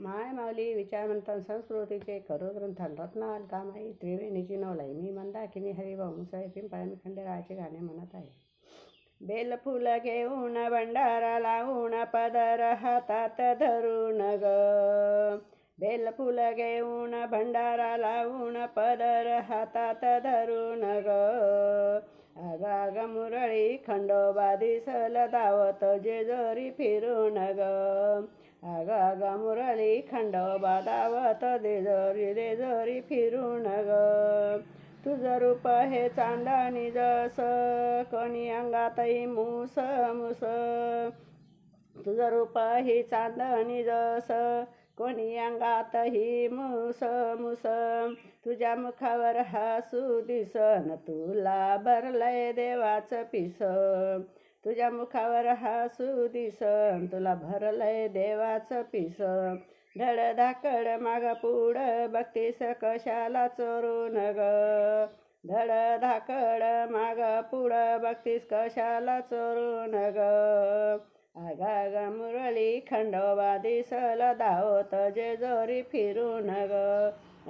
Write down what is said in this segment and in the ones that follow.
माय माऊली विचारमंथन संस्कृतीचे खरो ग्रंथन रत्नाल कामाई त्रिवेणीची नवलाई मी मंदाकिनी हरिवंश पिंपळा खंडेराचे गाणे म्हणत आहे. बेल फुल घेऊन भंडारा लावून पदर हातात धरून ग. बेल फुल घेऊन भंडारा लावून पदर हातात धरून ग. आगाग मुरळी खंडोबा दिसल दावत जेजोरी फिरून ग. आगाग मुरळी खंडोबा दावत जेजोरी फिरून ग. तुझं रूप हे चांदणी जस कोणी अंगातही मूस मूस. तुझं रूप ही चांदणी जस कोणी अंगातही मूस मूस. तुझ्या मुखावर हसू दिसन तुला भरलंय देवाचं पिस. तुझ्या मुखावर हसू दिसन तुला भरलंय देवाचं पिस. धड धाकड माग पुढ बघतीस कशाला चोरून ग. धड धाकड माग पुढ बघतीस कशाला चोरून ग. आगाग मुरळी खंडोबा दिसल दावत जेजोरी फिरून ग.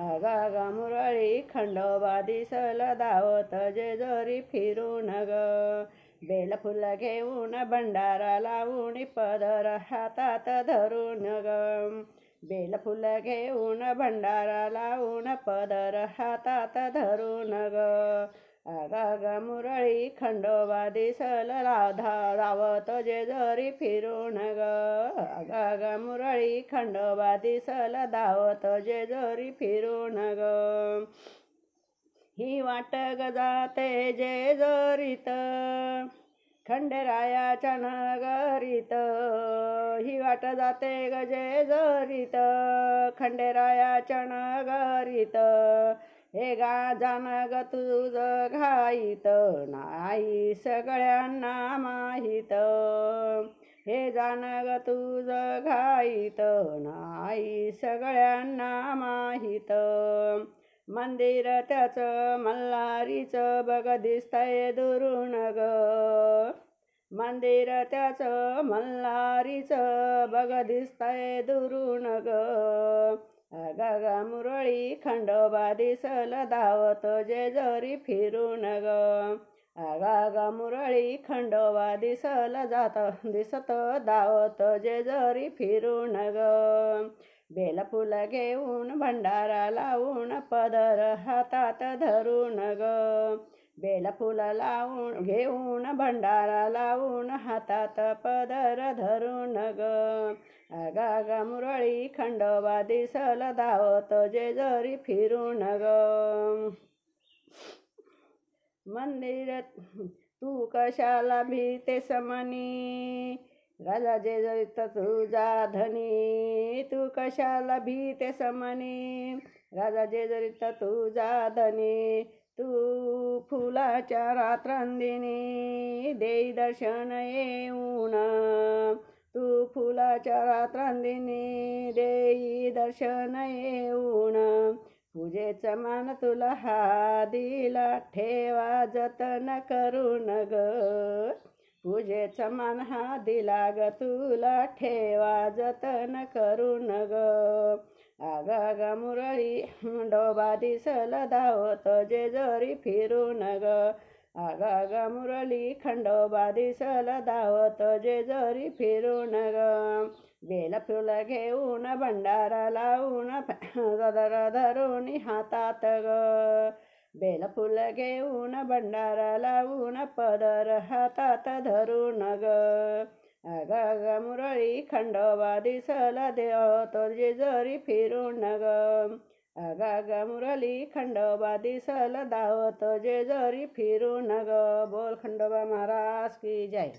आगाग मुरळी खंडोबा दिसल दावत जेजोरी फिरून ग. बेल फुल घेऊन भंडारा लावून पदर हातात धरून ग. बेल फुल घेऊन भंडारा लावून पदर हातात धरून ग. आगाग मुरळी खंडोबा दिसल दावत जेजोरी फिरून ग. आगाग मुरळी खंडोबा दिसल दावत जेजोरी फिरून ग. ही वाट ग जाते जेजोरीत खंडेरायाच्या नगरीत. ही वाट जाते ग जेजोरीत खंडेरायाच्या नगरीत. हे गाजान ग तुझं घाईत नाही सगळ्यांना माहीत. हे जान ग तुझं घाईत नाही सगळ्यांना माहीत. मंदिर त्याचं मल्हारीचं बघ दिसतंय दुरून ग. मंदिर त्याचं मल्हारीचं बघ दिसतंय दुरून ग. आगाग मुरळी खंडोबा दिसल दावत जेजोरी फिरून ग. आगाग मुरळी खंडोबा दिसत दावत जेजोरी फिरून ग. बेल फुल घेऊन भंडारा लावून पदर हातात धरून ग. बेल फुल घेऊन भंडारा लावून हातात पदर धरून ग. आगाग मुरळी खंडोबा दिसल दावत जेजोरी फिरून ग. मंदिर तू कशाला भीतेस मनी राजा जेजोरीत तुझा धनी. तू कशाला भीतेस मनी राजा जेजोरीत तुझा धनी. तू फुलाच्या रात्रांदिनी देई दर्शन येऊन. तू फुलाच्या रात्रांदिनी देई दर्शन येऊन. पूजेचं मान तुला हा दिला ठेवा जतन करून ग. पूजेचा मान हा दिला ग तुला ठेवा जतन करून ग. आगाग मुरळी खंडोबा दिसल दावत जेजोरी फिरून ग. आगाग मुरळी खंडोबा दिसल दावत जेजोरी फिरून ग. बेल फुल घेऊन भंडारा लावून पदर धरून हातात ग. बेल फुल घेऊन भंडारा लावून पदर हातात धरून ग. आगाग मुरळी खंडोबा दिसल दावत जेजोरी फिरून ग. आगाग मुरळी खंडोबा दिसल दावत जेजोरी फिरून ग. बोल खंडोबा महाराज की जय.